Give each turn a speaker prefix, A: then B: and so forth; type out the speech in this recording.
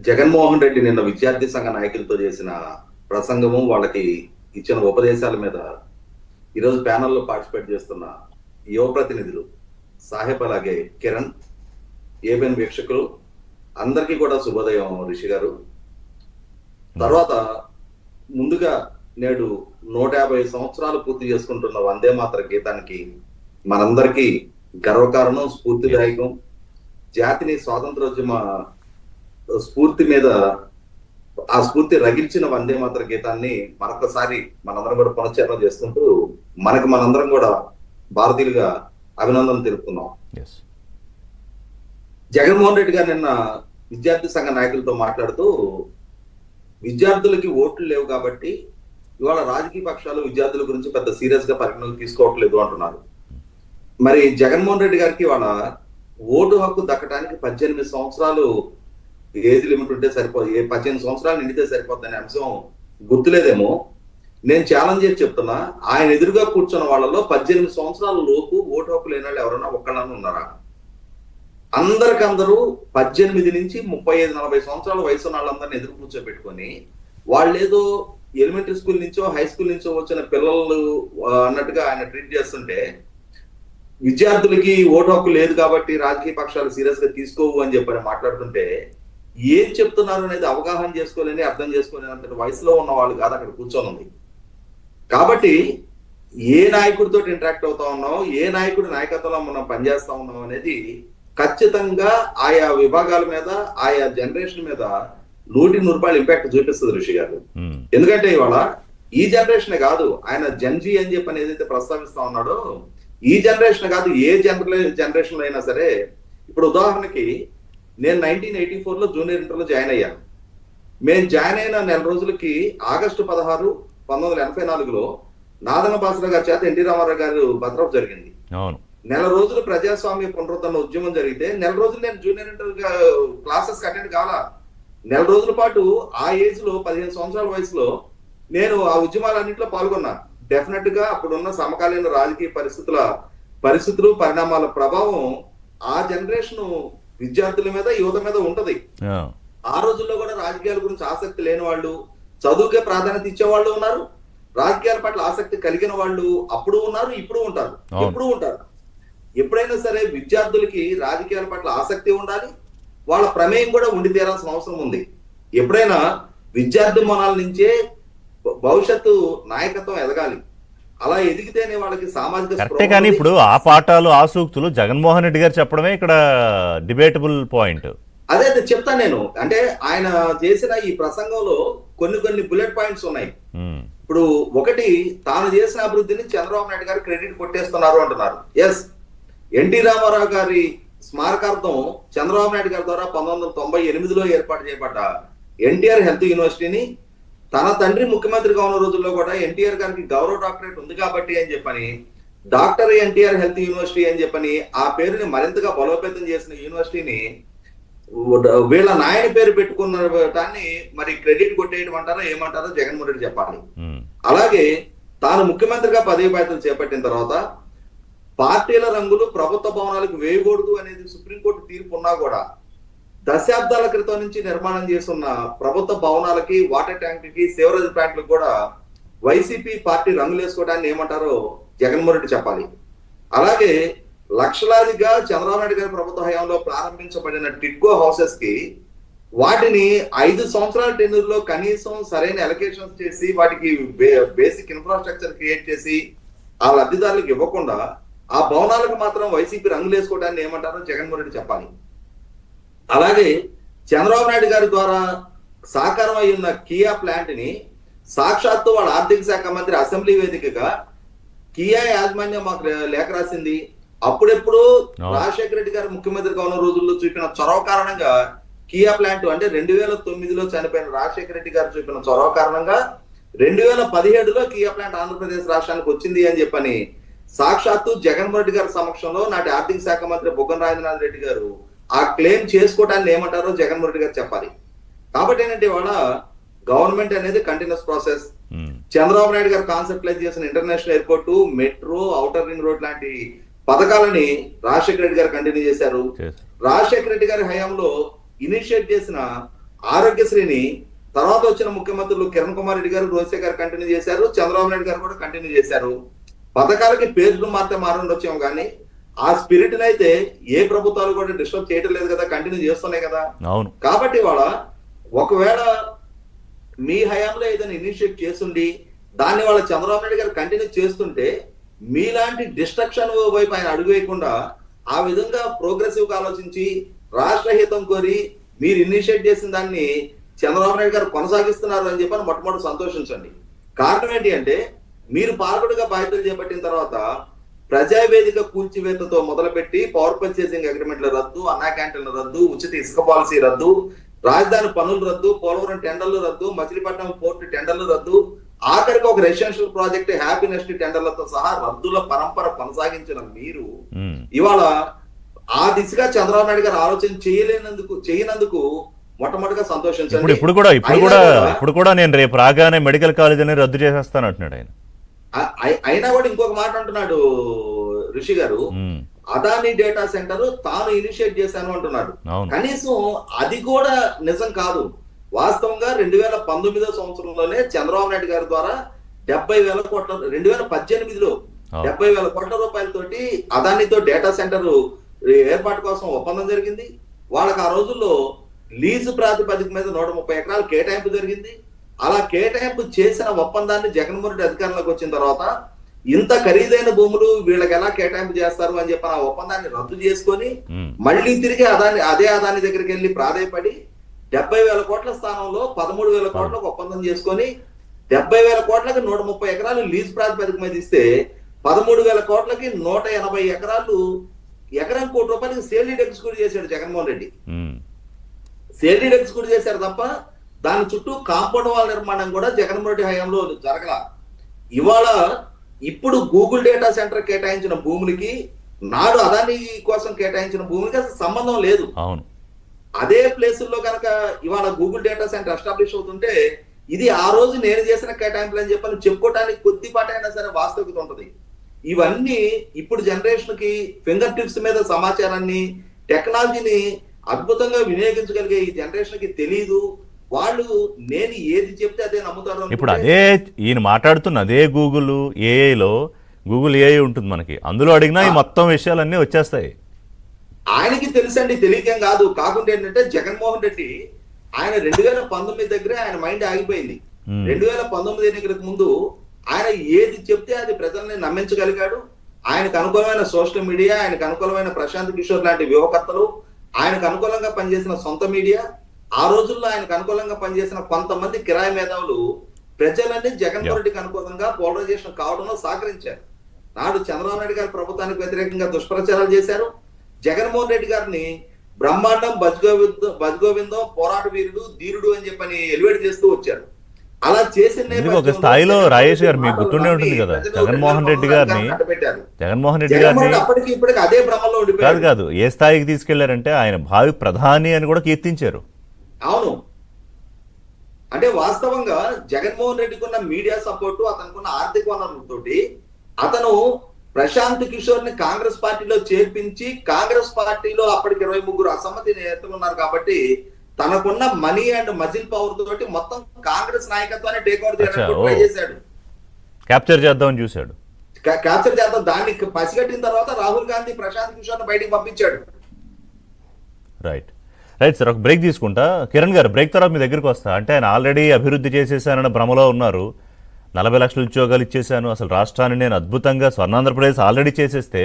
A: జగన్మోహన్ రెడ్డి నిన్న విద్యార్థి సంఘ నాయకులతో చేసిన ప్రసంగము, వాళ్ళకి ఇచ్చిన ఉపదేశాల మీద ఈరోజు ప్యానెల్లో పార్టిసిపేట్ చేస్తున్న యువ ప్రతినిధులు సాహెబ్, అలాగే కిరణ్, ఏబిఎన్ వీక్షకులు అందరికీ కూడా శుభోదయం రిషి గారు. తర్వాత ముందుగా నేడు 150 సంవత్సరాలు పూర్తి చేసుకుంటున్న వందే మాతర గీతానికి మనందరికీ గర్వకారణం, స్ఫూర్తిదాయకం. జాతిని స్వాతంత్రోద్యమ స్ఫూర్తి మీద ఆ స్ఫూర్తి రగిల్చిన వందే మాతర గీతాన్ని మరొకసారి మనందరం కూడా పునశ్చరణ చేసుకుంటూ మనందరం కూడా భారతీయులుగా అభినందనలు తెలుపుతున్నాం. జగన్మోహన్ రెడ్డి గారు నిన్న విద్యార్థి సంఘ నాయకులతో మాట్లాడుతూ విద్యార్థులకి ఓట్లు లేవు కాబట్టి ఇవాళ రాజకీయ పక్షాలు విద్యార్థుల గురించి పెద్ద సీరియస్ గా పరిగణలోకి తీసుకోవట్లేదు అంటున్నారు. మరి జగన్మోహన్ రెడ్డి గారికి ఇవాళ ఓటు హక్కు దక్కడానికి 18 సంవత్సరాలు ఏజ్ లిమిట్ ఉంటే సరిపోదు, 18 సంవత్సరాలు నిండితే సరిపోద్దనే అంశం గుర్తులేదేమో. నేను ఛాలెంజ్ చేసి చెప్తున్నా, ఆయన ఎదురుగా కూర్చున్న వాళ్ళలో 18 సంవత్సరాల లోపు ఓటు హక్కు లేని వాళ్ళు ఎవరైనా ఒక్కళ్ళని ఉన్నారా? అందరికందరూ 18 నుంచి 35-40 సంవత్సరాల వయసు ఉన్న వాళ్ళందరినీ ఎదురు కూర్చోబెట్టుకొని వాళ్ళేదో ఎలిమెంటరీ స్కూల్ నుంచో హై స్కూల్ నుంచో వచ్చిన పిల్లలు అన్నట్టుగా ఆయన ట్రీట్ చేస్తుంటే, విద్యార్థులకి ఓటు హక్కు లేదు కాబట్టి రాజకీయ పక్షాలు సీరియస్ గా తీసుకోవు అని చెప్పని మాట్లాడుతుంటే, ఏం చెప్తున్నారు అనేది అవగాహన చేసుకోలేని, అర్థం చేసుకోలేనంత వయసులో ఉన్న వాళ్ళు కాదు అక్కడ కూర్చొని ఉంది. కాబట్టి ఏ నాయకుడితో ఇంటరాక్ట్ అవుతా ఉన్నాం, ఏ నాయకుడి నాయకత్వంలో మనం పనిచేస్తా ఉన్నాం అనేది ఖచ్చితంగా ఆయా విభాగాల మీద, ఆయా జనరేషన్ మీద 100% ఇంపాక్ట్ చూపిస్తుంది ఋషి గారు. ఎందుకంటే ఇవాళ ఈ జనరేషన్ కాదు, ఆయన జన్జీ అని చెప్పని ఏదైతే ప్రస్తావిస్తా ఉన్నాడో, ఈ జనరేషన్ కాదు, ఏ జనరేషన్ లో అయినా సరే. ఇప్పుడు ఉదాహరణకి నేను 1984లో జూనియర్ ఇంటర్లో జాయిన్ అయ్యాను. మేము జాయిన్ అయిన నెల రోజులకి ఆగస్టు 16, 1984లో నాదన భాస్కర్ గారి చేత ఎన్టీ రామారావు గారు బర్త్డే జరిగింది. నెల రోజులు ప్రజాస్వామ్య పునరుద్ధరణ ఉద్యమం జరిగితే నెల రోజులు నేను జూనియర్ ఇంటర్ క్లాసెస్ అటెండ్ కావాలా. నెల రోజుల పాటు ఆ ఏజ్ లో 15 సంవత్సరాల వయసులో నేను ఆ ఉద్యమాలన్నింటిలో పాల్గొన్నాను. డెఫినెట్ గా అప్పుడున్న సమకాలీన రాజకీయ పరిస్థితులు పరిణామాల ప్రభావం ఆ జనరేషన్ విద్యార్థుల మీద, యువత మీద ఉంటది. ఆ రోజుల్లో కూడా రాజకీయాల గురించి ఆసక్తి లేని వాళ్ళు, చదువుకే ప్రాధాన్యత ఇచ్చేవాళ్ళు ఉన్నారు, రాజకీయాల పట్ల ఆసక్తి కలిగిన వాళ్ళు అప్పుడు ఉన్నారు, ఇప్పుడు ఉంటారు, ఎప్పుడు ఉంటారు. ఎప్పుడైనా సరే విద్యార్థులకి రాజకీయాల పట్ల ఆసక్తి ఉండాలి, వాళ్ళ ప్రమేయం కూడా ఉండి తీరాల్సిన అవసరం ఉంది. ఎప్పుడైనా విద్యార్థి మనాల నుంచే భవిష్యత్తు నాయకత్వం ఎదగాలి. అలా ఎదిగితేనే వాళ్ళకి సామాజిక.
B: కానీ ఇప్పుడు ఆ పాఠాలు, ఆ సూక్తులు జగన్మోహన్ రెడ్డి గారు చెప్పడమే ఇక్కడ డిబేటబుల్ పాయింట్.
A: అదే చెప్తాను నేను. అంటే ఆయన చేసిన ఈ ప్రసంగంలో కొన్ని బుల్లెట్ పాయింట్స్ ఉన్నాయి. ఇప్పుడు ఒకటి, తాను చేసిన అభివృద్ధిని చంద్రబాబు నాయుడు గారు క్రెడిట్ కొట్టేస్తున్నారు అంటున్నారు. ఎస్, ఎన్టీ రామారావు గారి స్మారకార్థం చంద్రబాబు నాయుడు గారి ద్వారా 1998లో ఏర్పాటు చేయబడ్డ ఎన్టీఆర్ హెల్త్ యూనివర్సిటీని తన తండ్రి ముఖ్యమంత్రిగా ఉన్న రోజుల్లో కూడా ఎన్టీఆర్ గారికి గౌరవ డాక్టరేట్ ఉంది కాబట్టి అని చెప్పని డాక్టర్ ఎన్టీఆర్ హెల్త్ యూనివర్సిటీ అని చెప్పని ఆ పేరుని మరింతగా బలోపేతం చేసిన యూనివర్సిటీని వీళ్ళ నాయన పేరు పెట్టుకున్న దాన్ని మరి క్రెడిట్ కొట్టేయడం అంటారా ఏమంటారో జగన్మోహన్ రెడ్డి చెప్పాలి. అలాగే తాను ముఖ్యమంత్రిగా పదవి బాధ్యతలు చేపట్టిన తర్వాత పార్టీల రంగులు ప్రభుత్వ భవనాలకు వేయకూడదు అనేది సుప్రీంకోర్టు తీర్పు ఉన్నా కూడా దశాబ్దాల క్రితం నుంచి నిర్మాణం చేస్తున్న ప్రభుత్వ భవనాలకి, వాటర్ ట్యాంక్ కి, సేవరేజ్ ప్లాంట్లకు కూడా వైసీపీ పార్టీ రంగులు వేసుకోవడాన్ని ఏమంటారో జగన్మోహన్ రెడ్డి చెప్పాలి. అలాగే లక్షలాదిగా చంద్రబాబు నాయుడు గారి ప్రభుత్వ హయాంలో ప్రారంభించబడిన టిడ్కో హౌసెస్ కి వాటిని 5 సంవత్సరాల టెన్యూర్ లో కనీసం సరైన అలొకేషన్స్ చేసి వాటికి బేసిక్ ఇన్ఫ్రాస్ట్రక్చర్ క్రియేట్ చేసి ఆ లబ్ధిదారులకు ఇవ్వకుండా ఆ భవనాలకు మాత్రం వైసీపీ రంగులు వేసుకోవడాన్ని ఏమంటారో జగన్మోహన్ రెడ్డి చెప్పాలి. అలాగే చంద్రబాబు నాయుడు గారి ద్వారా సాకారం అయి ఉన్న కియా ప్లాంట్ ని సాక్షాత్తు వాళ్ళ ఆర్థిక శాఖ మంత్రి అసెంబ్లీ వేదికగా కియా యాజమాన్యం మాకు లేఖ రాసింది. అప్పుడెప్పుడు రాజశేఖర రెడ్డి గారు ముఖ్యమంత్రిగా ఉన్న రోజుల్లో చూపిన చొరవ కారణంగా కియా ప్లాంట్, అంటే 2009లో చనిపోయిన రాజశేఖర రెడ్డి గారు చూపిన చొరవ కారణంగా 2017లో కియా ప్లాంట్ ఆంధ్రప్రదేశ్ రాష్ట్రానికి వచ్చింది అని చెప్పని సాక్షాత్తు జగన్మోహన్ రెడ్డి గారి సమక్షంలో నాటి ఆర్థిక శాఖ మంత్రి బుగ్గన రాజేంద్రనాథ్ రెడ్డి గారు ఆ క్లెయిమ్ చేసుకోవటాన్ని ఏమంటారో జగన్మోహన్ రెడ్డి గారు చెప్పాలి. కాబట్టి ఏంటంటే ఇవాళ గవర్నమెంట్ అనేది కంటిన్యూస్ ప్రాసెస్. చంద్రబాబు నాయుడు గారు కాన్సెప్ట్లైజ్ చేసిన international airport, metro, outer ring road లాంటి పథకాలని రాజశేఖర రెడ్డి గారు కంటిన్యూ చేశారు. రాజశేఖర రెడ్డి గారి హయాంలో ఇనిషియేట్ చేసిన ఆరోగ్యశ్రీని తర్వాత వచ్చిన ముఖ్యమంత్రులు కిరణ్ కుమార్ రెడ్డి గారు, రోసే గారు కంటిన్యూ చేశారు, చంద్రబాబు నాయుడు గారు కూడా కంటిన్యూ చేశారు. పథకాలకి పేర్లు మారుండొచ్చాం కానీ ఆ స్పిరిట్ అయితే ఏ ప్రభుత్వాలు కూడా డిస్టర్బ్ చేయడం లేదు కదా, కంటిన్యూ చేస్తున్నాయి కదా.
B: అవును.
A: కాబట్టి వాళ్ళ ఒకవేళ మీ హయాంలో ఏదైనా ఇనిషియేట్ చేస్తుండి దాన్ని వాళ్ళ చంద్రబాబు నాయుడు గారు కంటిన్యూ చేస్తుంటే మీలాంటి డిస్ట్రక్షన్ వైపు ఆయన అడుగు వేయకుండా ఆ విధంగా ప్రోగ్రెసివ్ గా ఆలోచించి రాష్ట్ర హితం కోరి మీరు ఇనిషియేట్ చేసిన దాన్ని చంద్రబాబు నాయుడు గారు కొనసాగిస్తున్నారు అని చెప్పని మొట్టమొదటి సంతోషించండి. కారణం ఏంటి అంటే మీరు పాలకుడిగా బాధ్యతలు చేపట్టిన తర్వాత ప్రజావేదిక కూల్చివేతతో మొదలుపెట్టి పవర్ పర్చేసింగ్ అగ్రిమెంట్ల రద్దు, అన్నా క్యాంటీన్ల రద్దు, ఉచిత ఇసుక పాలసీ రద్దు, రాజధాని పనులు రద్దు, పోలవరం టెండర్లు రద్దు, మచిలీపట్నం పోర్టు టెండర్లు రద్దు, ఆఖరికి ఒక రెసిడెన్షియల్ ప్రాజెక్ట్ హ్యాపీనెస్ట్ టెండర్లతో సహా రద్దుల పరంపర కొనసాగించిన మీరు ఇవాళ ఆ దిశగా చంద్రబాబు నాయుడు గారు ఆలోచన చేయనందుకు మొట్టమొదటిగా సంతోషించండి.
B: ఇప్పుడు కూడా నేను రేపు రాగానే మెడికల్ కాలేజ్ అని రద్దు చేసేస్తాను అంటున్నాడు ఆయన.
A: అయినా కూడా ఇంకొక మాట అంటున్నాడు ఋషి గారు, అదానీ డేటా సెంటర్ తాను ఇనిషియేట్ చేశాను అంటున్నాడు. కనీసం అది కూడా నిజం కాదు. వాస్తవంగా 2019 సంవత్సరంలోనే చంద్రబాబు నాయుడు గారి ద్వారా 70,000 కోట్ల 2018లో 70,000 కోట్ల రూపాయలతోటి అదానితో డేటా సెంటర్ ఏర్పాటు కోసం ఒప్పందం జరిగింది. వాళ్ళకి ఆ రోజుల్లో లీజు ప్రాతిపదిక మీద 130 ఎకరాలు కేటాయింపు జరిగింది. అలా కేటాయింపు చేసిన ఒప్పందాన్ని జగన్మోహన్ రెడ్డి అధికారంలోకి వచ్చిన తర్వాత ఇంత ఖరీదైన భూములు వీళ్ళకి ఎలా కేటాయింపు చేస్తారు అని చెప్పి ఆ ఒప్పందాన్ని రద్దు చేసుకొని మళ్ళీ తిరిగి అదే అదాని దగ్గరికి వెళ్ళి ప్రాధాయపడి 70,000 కోట్ల స్థానంలో 13,000 కోట్లకు ఒప్పందం చేసుకొని 70,000 కోట్లకి 130 ఎకరాలు లీజ్ ప్రాతిపదిక మీద ఇస్తే 13,000 కోట్లకి 180 ఎకరాలు ఎకరం ₹1,00,00,000 సేల్ డీడ్ ఎగ్జిక్యూట్ చేశాడు Jaganmohan Reddy. Sale deed execute చేశారు తప్ప దాని చుట్టూ కాంపౌండ్ వాల్ నిర్మాణం కూడా జగన్మోహన్ రెడ్డి హయాంలో జరగల. ఇవాళ ఇప్పుడు గూగుల్ డేటా సెంటర్ కేటాయించిన భూములకి నాడు అదాని కోసం కేటాయించిన భూములకి అసలు సంబంధం లేదు.
B: అవును.
A: అదే ప్లేసుల్లో కనుక ఇవాళ గూగుల్ డేటా సెంటర్ ఎస్టాబ్లిష్ అవుతుంటే ఇది ఆ రోజు నేను చేసిన కేటాయింపులు అని చెప్పని చెప్పుకోవడానికి కొద్దిపాటి అయినా సరే వాస్తవికత ఉంటది. ఇవన్నీ ఇప్పుడు జనరేషన్ కి ఫింగర్ టిప్స్ మీద సమాచారాన్ని, టెక్నాలజీని అద్భుతంగా వినియోగించగలిగే ఈ జనరేషన్ కి తెలియదు. వాళ్ళు నేను ఏది చెప్తే అదే నమ్ముతారు.
B: ఇప్పుడు అదే ఈయన మాట్లాడుతున్న అదే గూగుల్ ఏఐలో గూగుల్ ఏఐ ఉంటుంది మనకి, అందులో అడిగినా ఈ మొత్తం విషయాలన్నీ వచ్చేస్తాయి.
A: ఆయనకి తెలుసండి, తెలియకేం కాదు. కాకుండా ఏంటంటే జగన్మోహన్ రెడ్డి ఆయన 2019 దగ్గరే ఆయన మైండ్ ఆగిపోయింది. 2019 ఎన్నికలకు ముందు ఆయన ఏది చెప్తే అది ప్రజల్ని నమ్మించగలిగాడు. ఆయనకు అనుకూలమైన సోషల్ మీడియా, ఆయనకు అనుకూలమైన ప్రశాంత్ కిషోర్ లాంటి వ్యూహకర్తలు, ఆయనకు అనుకూలంగా పనిచేసిన సొంత మీడియా, ఆ రోజుల్లో ఆయనకు అనుకూలంగా పనిచేసిన కొంతమంది కిరాయి మేధావులు ప్రజలన్నీ జగన్మోహన్ రెడ్డికి అనుకూలంగా పోలరైజేషన్ కావడంలో సహకరించారు. నాడు చంద్రబాబు నాయుడు గారి ప్రభుత్వానికి వ్యతిరేకంగా దుష్ప్రచారాలు చేశారు. జగన్మోహన్ రెడ్డి గారిని బ్రహ్మాండం, బజ్గోవిందం, పోరాట వీరుడు, ధీరుడు అని చెప్పని ఎలివేట్ చేస్తూ వచ్చారు. అలా చేసిన
B: ఒక స్థాయిలో రాజేష్ గారు మీకు గుర్తుండే ఉంటుంది కదా, జగన్మోహన్ రెడ్డి గారిని
A: అప్పటికి ఇప్పటికి అదే భ్రమలో
B: కాదు ఏ స్థాయికి తీసుకెళ్లారంటే ఆయన భావి ప్రధాని అని కూడా కీర్తించారు.
A: అవును. అంటే వాస్తవంగా జగన్మోహన్ రెడ్డికి ఉన్న మీడియా సపోర్టు, అతనుకున్న ఆర్థిక వనరులతోటి అతను ప్రశాంత్ కిషోర్ ని కాంగ్రెస్ పార్టీలో చేర్పించి కాంగ్రెస్ పార్టీలో అప్పటికి 23 అసమ్మతి నేతలు ఉన్నారు కాబట్టి తనకున్న మనీ అండ్ మజిల్ పవర్ తోటి మొత్తం కాంగ్రెస్ నాయకత్వాన్ని టేక్ ఓవర్ చేయడానికి ట్రై చేశాడు.
B: క్యాప్చర్ చేద్దామని చూశాడు.
A: క్యాప్చర్ చేద్దాం దాన్ని పసిగట్టిన తర్వాత రాహుల్ గాంధీ ప్రశాంత్ కిషోర్ ని బయటికి పంపించాడు.
B: రైట్ సార్, ఒక బ్రేక్ తీసుకుంటా. కిరణ్ గారు, బ్రేక్ తర్వాత మీ దగ్గరికి వస్తా. అంటే ఆయన ఆల్రెడీ అభివృద్ధి చేసేసానన్న భ్రమలో ఉన్నారు. 40 లక్షల ఉద్యోగాలు ఇచ్చేసాను, అసలు రాష్ట్రాన్ని నేను అద్భుతంగా స్వర్ణాంధ్రప్రదేశ్ ఆల్రెడీ చేసేస్తే